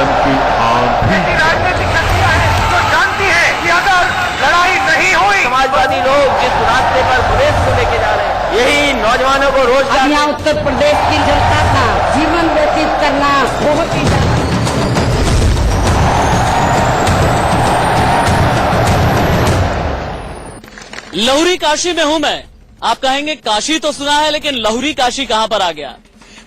परिवर्तन की आंधी राजनीतिक शक्तियां हैं जो जानती है कि अगर लड़ाई नहीं हुई, समाजवादी लोग जिस रास्ते पर प्रदेश को लेके जा रहे हैं, यही नौजवानों को रोजगार। यहाँ उत्तर प्रदेश की जनता का जीवन व्यतीत करना बहुत ही लहुरी काशी में हूं मैं। आप कहेंगे काशी तो सुना है, लेकिन लहुरी काशी कहां पर आ गया?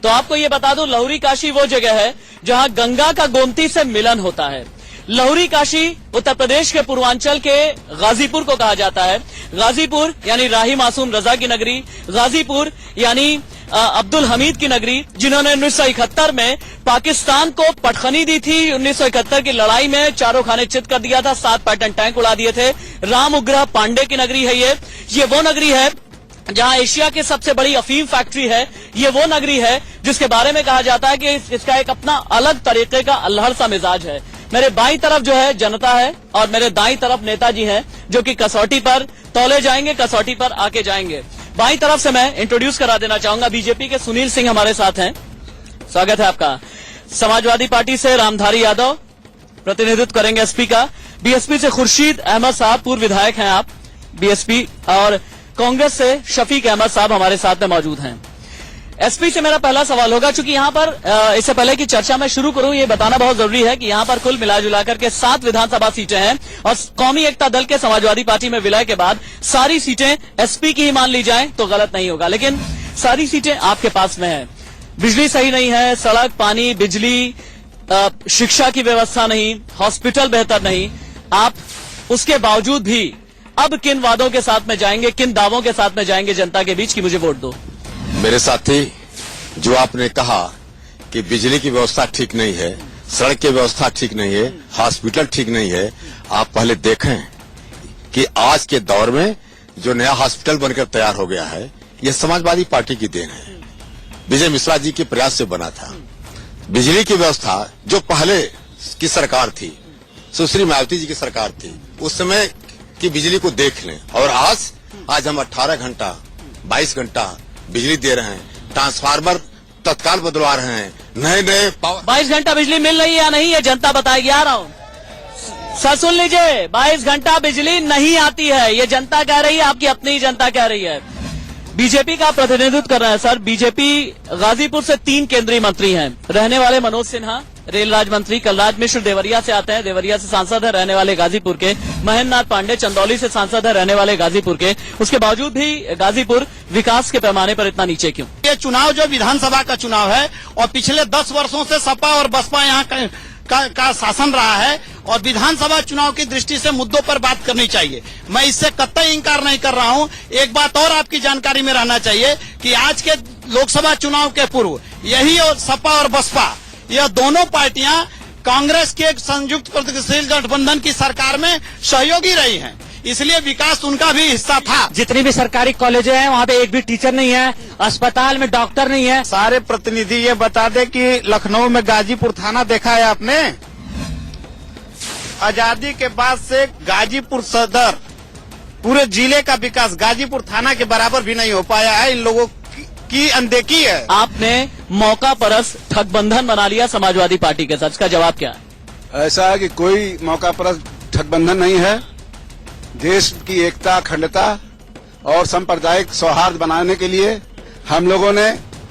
तो आपको ये बता दूं, लहुरी काशी वो जगह है जहां गंगा का गोमती से मिलन होता है। लहुरी काशी उत्तर प्रदेश के पूर्वांचल के गाजीपुर को कहा जाता है। गाजीपुर यानी राही मासूम रजा की नगरी, गाजीपुर यानी अब्दुल हमीद की नगरी, जिन्होंने 1971 में पाकिस्तान को पटखनी दी थी। 1971 की लड़ाई में चारों खाने चित कर दिया था, 7 पैटर्न टैंक उड़ा दिए थे। राम उग्रह पांडे की नगरी है ये वो नगरी है जहां एशिया की सबसे बड़ी अफीम फैक्ट्री है। ये वो नगरी है जिसके बारे में कहा जाता है कि इसका एक अपना अलग तरीके का अल्हड़ सा मिजाज है। मेरे बाईं तरफ जो है जनता है और मेरे दाईं तरफ नेताजी हैं, जो कि कसौटी पर तौले जाएंगे, कसौटी पर आके जाएंगे। बाईं तरफ से मैं इंट्रोड्यूस करा देना चाहूंगा, बीजेपी के सुनील सिंह हमारे साथ हैं, स्वागत है आपका। समाजवादी पार्टी से रामधारी यादव प्रतिनिधित्व करेंगे एसपी का। बीएसपी से खुर्शीद अहमद साहब, पूर्व विधायक हैं आप बीएसपी। और कांग्रेस से शफीक अहमद साहब हमारे साथ में मौजूद हैं। एसपी से मेरा पहला सवाल होगा, चूंकि यहां पर इससे पहले की चर्चा में शुरू करूं, ये बताना बहुत जरूरी है कि यहां पर कुल मिलाजुलाकर के 7 विधानसभा सीटें हैं और कौमी एकता दल के समाजवादी पार्टी में विलय के बाद सारी सीटें एसपी की ही मान ली जाएं तो गलत नहीं होगा, लेकिन सारी सीटें आपके पास में है। बिजली सही नहीं है, सड़क, पानी, बिजली, शिक्षा की व्यवस्था नहीं, हॉस्पिटल बेहतर नहीं। आप उसके बावजूद भी अब किन वादों के साथ में जाएंगे, किन दावों के साथ में जाएंगे जनता के बीच कि मुझे वोट दो? मेरे साथी, जो आपने कहा कि बिजली की व्यवस्था ठीक नहीं है, सड़क की व्यवस्था ठीक नहीं है, हॉस्पिटल ठीक नहीं है, आप पहले देखें कि आज के दौर में जो नया हॉस्पिटल बनकर तैयार हो गया है, यह समाजवादी पार्टी की देन है। विजय मिश्रा जी के प्रयास से बना था। बिजली की व्यवस्था जो पहले की सरकार थी, सुश्री मायावती जी की सरकार थी, उस समय की बिजली को देख लें और आज हम 18 घंटा 22 घंटा बिजली दे रहे हैं, ट्रांसफार्मर तत्काल बदलवा रहे हैं, नए पावर। 22 घंटा बिजली मिल रही है या नहीं, ये जनता बताएगी। आ रहा हूं, सर सुन लीजिए, 22 घंटा बिजली नहीं आती है, ये जनता कह रही है, आपकी अपनी ही जनता कह रही है। बीजेपी का प्रतिनिधित्व कर रहे हैं सर। बीजेपी गाजीपुर से 3 केंद्रीय मंत्री हैं, रहने वाले मनोज सिन्हा रेल राज्य मंत्री, कलराज मिश्र देवरिया से आते हैं, देवरिया से सांसद है, रहने वाले गाजीपुर के। महेंद्र नाथ पांडे चंदौली से सांसद है, रहने वाले गाजीपुर के। उसके बावजूद भी गाजीपुर विकास के पैमाने पर इतना नीचे क्यों? ये चुनाव जो विधानसभा का चुनाव है और पिछले 10 वर्षों से सपा और बसपा यहाँ का शासन रहा है और विधानसभा चुनाव की दृष्टि से मुद्दों पर बात करनी चाहिए। मैं इससे कतई इंकार नहीं कर रहा हूँ। एक बात और आपकी जानकारी में रहना चाहिए कि आज के लोकसभा चुनाव के पूर्व यही और सपा और बसपा, यह दोनों पार्टियां कांग्रेस के संयुक्त प्रगतिशील गठबंधन की सरकार में सहयोगी रही हैं, इसलिए विकास उनका भी हिस्सा था। जितनी भी सरकारी कॉलेज हैं वहाँ पे एक भी टीचर नहीं है, अस्पताल में डॉक्टर नहीं है। सारे प्रतिनिधि ये बता दे कि लखनऊ में गाजीपुर थाना देखा है आपने? आजादी के बाद से गाजीपुर सदर पूरे जिले का विकास गाजीपुर थाना के बराबर भी नहीं हो पाया है। इन लोगों की अनदेखी है। आपने मौका परस ठगबंधन बना लिया समाजवादी पार्टी के साथ, इसका जवाब क्या है? ऐसा है कि कोई मौका परस ठगबंधन नहीं है। देश की एकता, अखंडता और सांप्रदायिक सौहार्द बनाने के लिए हम लोगों ने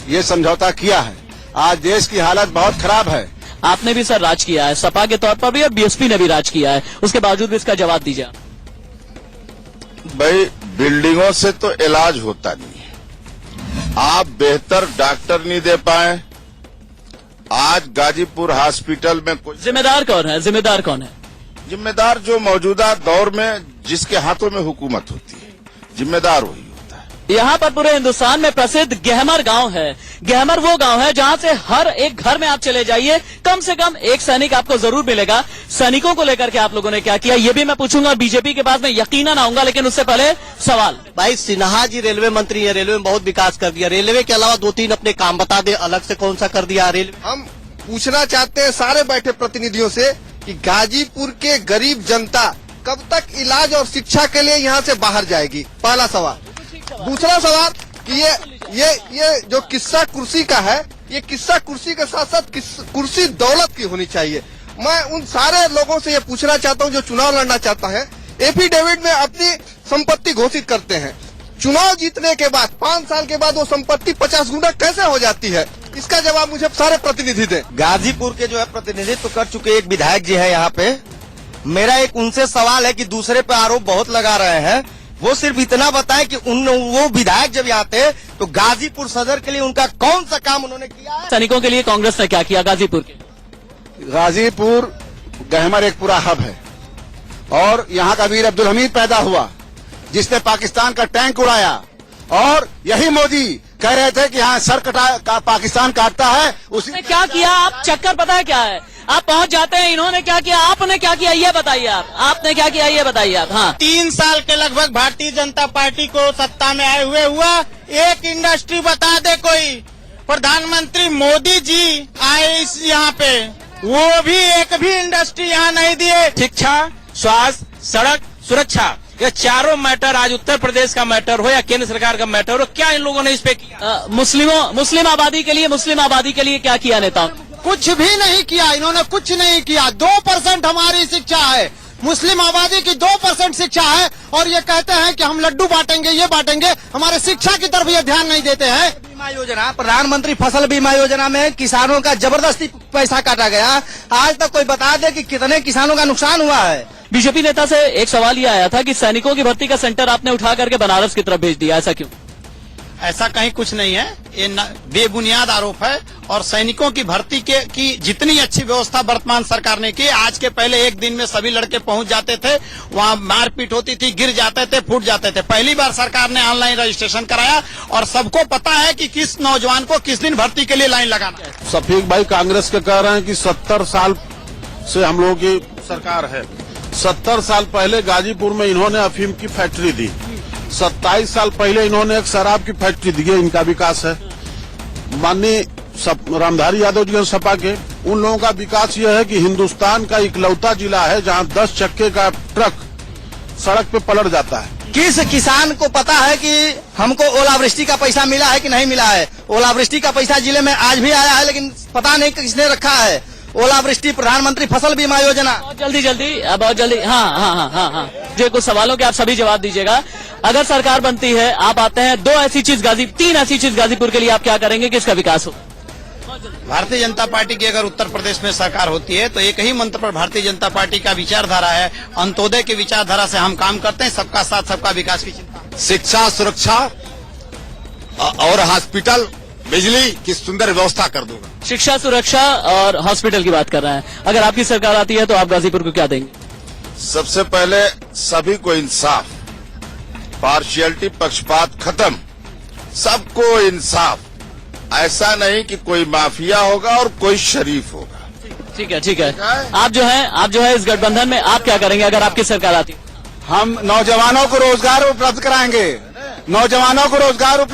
ये समझौता किया है। आज देश की हालत बहुत खराब है। आपने भी सर राज किया है, सपा के तौर पर भी और बीएसपी ने भी राज किया है, उसके बावजूद भी इसका जवाब दीजिए। भाई, बिल्डिंगों से तो इलाज होता नहीं है। आप बेहतर डॉक्टर नहीं दे पाए। आज गाजीपुर हॉस्पिटल में कोई जिम्मेदार कौन है? जिम्मेदार जो मौजूदा दौर में जिसके हाथों में हुकूमत होती है, जिम्मेदार वही होता है। यहाँ पर पूरे हिंदुस्तान में प्रसिद्ध गहमर गांव है। गहमर वो गांव है जहां से हर एक घर में आप चले जाइए, कम से कम एक सैनिक आपको जरूर मिलेगा। सैनिकों को लेकर के आप लोगों ने क्या किया, ये भी मैं पूछूंगा। बीजेपी के बाद मैं यकीनन आऊंगा, लेकिन उससे पहले सवाल। भाई, सिन्हा जी रेलवे मंत्री है, रेलवे में बहुत विकास कर दिया। रेलवे के अलावा 2-3 अपने काम बता दे, अलग से कौन सा कर दिया रेलवे? हम पूछना चाहते हैं सारे बैठे प्रतिनिधियों से कि गाजीपुर के गरीब जनता कब तक इलाज और शिक्षा के लिए यहाँ से बाहर जाएगी? पहला सवाल। दूसरा सवाल कि ये जो किस्सा कुर्सी का है, ये किस्सा कुर्सी के साथ साथ कुर्सी दौलत की होनी चाहिए। मैं उन सारे लोगों से ये पूछना चाहता हूँ जो चुनाव लड़ना चाहता है, एफिडेविट में अपनी संपत्ति घोषित करते हैं, चुनाव जीतने के बाद 5 साल के बाद वो संपत्ति 50 गुना कैसे हो जाती है? इसका जवाब मुझे सारे प्रतिनिधि दें। गाजीपुर के जो है प्रतिनिधित्व कर चुके एक विधायक जी है यहाँ पे, मेरा एक उनसे सवाल है कि दूसरे पे आरोप बहुत लगा रहे हैं, वो सिर्फ इतना बताएं कि वो विधायक जब यहाँ थे तो गाजीपुर सदर के लिए उनका कौन सा काम उन्होंने किया है? सैनिकों के लिए कांग्रेस ने क्या किया गाजीपुर के? गाजीपुर गहमर एक पूरा हब है और यहाँ का वीर अब्दुल हमीद पैदा हुआ जिसने पाकिस्तान का टैंक उड़ाया, और यही मोदी कह रहे थे कि हाँ सर कटा पाकिस्तान काटता है। उसने क्या किया? आप चक्कर पता है क्या है? आप पहुंच जाते हैं, इन्होंने क्या किया, आपने क्या किया, ये बताइए। आपने क्या किया ये बताइए आप। हाँ, 3 साल के लगभग भारतीय जनता पार्टी को सत्ता में आए हुए हुआ, एक इंडस्ट्री बता दे कोई। प्रधानमंत्री मोदी जी आए इस यहाँ पे, वो भी एक भी इंडस्ट्री यहाँ नहीं दिए। शिक्षा, स्वास्थ्य, सड़क, सुरक्षा, ये चारों मैटर आज उत्तर प्रदेश का मैटर हो या केंद्र सरकार का मैटर हो, क्या इन लोगों ने इस पे किया? मुस्लिम आबादी के लिए क्या किया नेताओं? कुछ भी नहीं किया इन्होंने, कुछ नहीं किया। 2% हमारी शिक्षा है, मुस्लिम आबादी की 2% शिक्षा है, और ये कहते हैं कि हम लड्डू बांटेंगे, ये बांटेंगे, हमारे शिक्षा की तरफ ये ध्यान नहीं देते हैं। बीमा योजना, प्रधानमंत्री फसल बीमा योजना में किसानों का जबरदस्ती पैसा काटा गया, आज तक कोई बता दे कि कितने किसानों का नुकसान हुआ है। बीजेपी नेता से एक सवाल ये आया था कि सैनिकों की भर्ती का सेंटर आपने उठा करके बनारस की तरफ भेज दिया, ऐसा क्यों? ऐसा कहीं कुछ नहीं है, ये बेबुनियाद आरोप है। और सैनिकों की भर्ती की जितनी अच्छी व्यवस्था वर्तमान सरकार ने की, आज के पहले एक दिन में सभी लड़के पहुंच जाते थे, वहां मारपीट होती थी, गिर जाते थे, फूट जाते थे। पहली बार सरकार ने ऑनलाइन रजिस्ट्रेशन कराया और सबको पता है कि किस नौजवान को किस दिन भर्ती के लिए लाइन लगाना है। शफीक भाई कांग्रेस के कह रहे हैं कि 70 साल से हम लोगों की सरकार है। 70 साल पहले गाजीपुर में इन्होंने अफीम की फैक्ट्री दी, 27 साल पहले इन्होंने एक शराब की फैक्ट्री दी, इनका विकास है। माननीय रामधारी यादव जी सपा के, उन लोगों का विकास यह है कि हिंदुस्तान का इकलौता जिला है जहां 10 चक्के का ट्रक सड़क पे पलट जाता है। किस किसान को पता है कि हमको ओलावृष्टि का पैसा मिला है कि नहीं मिला है? ओलावृष्टि का पैसा जिले में आज भी आया है, लेकिन पता नहीं किसने रखा है। ओलावृष्टि, प्रधानमंत्री फसल बीमा योजना, बहुत जल्दी। हाँ, जो कुछ सवालों के आप सभी जवाब दीजिएगा। अगर सरकार बनती है, आप आते हैं, 3 ऐसी चीज गाजीपुर के लिए आप क्या करेंगे कि इसका विकास हो? भारतीय जनता पार्टी की अगर उत्तर प्रदेश में सरकार होती है तो एक ही मंत्र पर भारतीय जनता पार्टी का विचारधारा है, अंत्योदय की विचारधारा से हम काम करते हैं, सबका साथ सबका विकास की चिंता। शिक्षा, सुरक्षा और हॉस्पिटल, बिजली की सुंदर व्यवस्था कर दूंगा। शिक्षा, सुरक्षा और हॉस्पिटल की बात कर रहे हैं। अगर आपकी सरकार आती है तो आप गाजीपुर को क्या देंगे? सबसे पहले सभी को इंसाफ, पार्शियलिटी, पक्षपात खत्म, सबको इंसाफ। ऐसा नहीं कि कोई माफिया होगा और कोई शरीफ होगा। ठीक है। आप जो है इस गठबंधन में आप क्या करेंगे अगर आपकी सरकार आती? हम नौजवानों को रोजगार उपलब्ध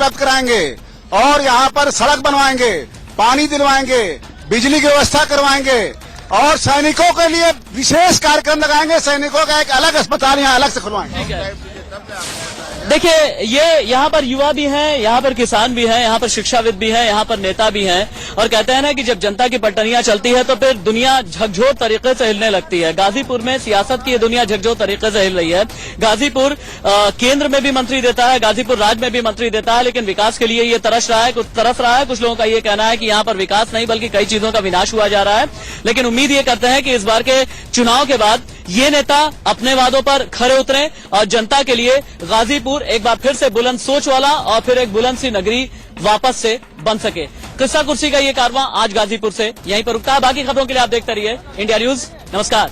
कराएंगे, और यहाँ पर सड़क बनवाएंगे, पानी दिलवाएंगे, बिजली की व्यवस्था करवाएंगे, और सैनिकों के लिए विशेष कार्यक्रम लगाएंगे। सैनिकों का एक अलग अस्पताल यहाँ अलग से खुलवाएंगे। देखिए, ये यहाँ पर युवा भी हैं, यहाँ पर किसान भी हैं, यहाँ पर शिक्षाविद भी हैं, यहाँ पर नेता भी हैं, और कहते हैं ना कि जब जनता की पलटनियां चलती है तो फिर दुनिया झकझोर तरीके से हिलने लगती है। गाजीपुर में सियासत की ये दुनिया झकझोर तरीके से हिल रही है। गाजीपुर केंद्र में भी मंत्री देता है, गाजीपुर राज्य में भी मंत्री देता है, लेकिन विकास के लिए ये तरस रहा है। कुछ लोगों का ये कहना है कि यहाँ पर विकास नहीं बल्कि कई चीजों का विनाश हुआ जा रहा है। लेकिन उम्मीद ये करते हैं कि इस बार के चुनाव के बाद ये नेता अपने वादों पर खरे उतरें और जनता के लिए गाजीपुर एक बार फिर से बुलंद सोच वाला और फिर एक बुलंद सी नगरी वापस से बन सके। किस्सा कुर्सी का ये कारवां आज गाजीपुर से यहीं पर रुकता है। बाकी खबरों के लिए आप देखते रहिए इंडिया न्यूज। नमस्कार।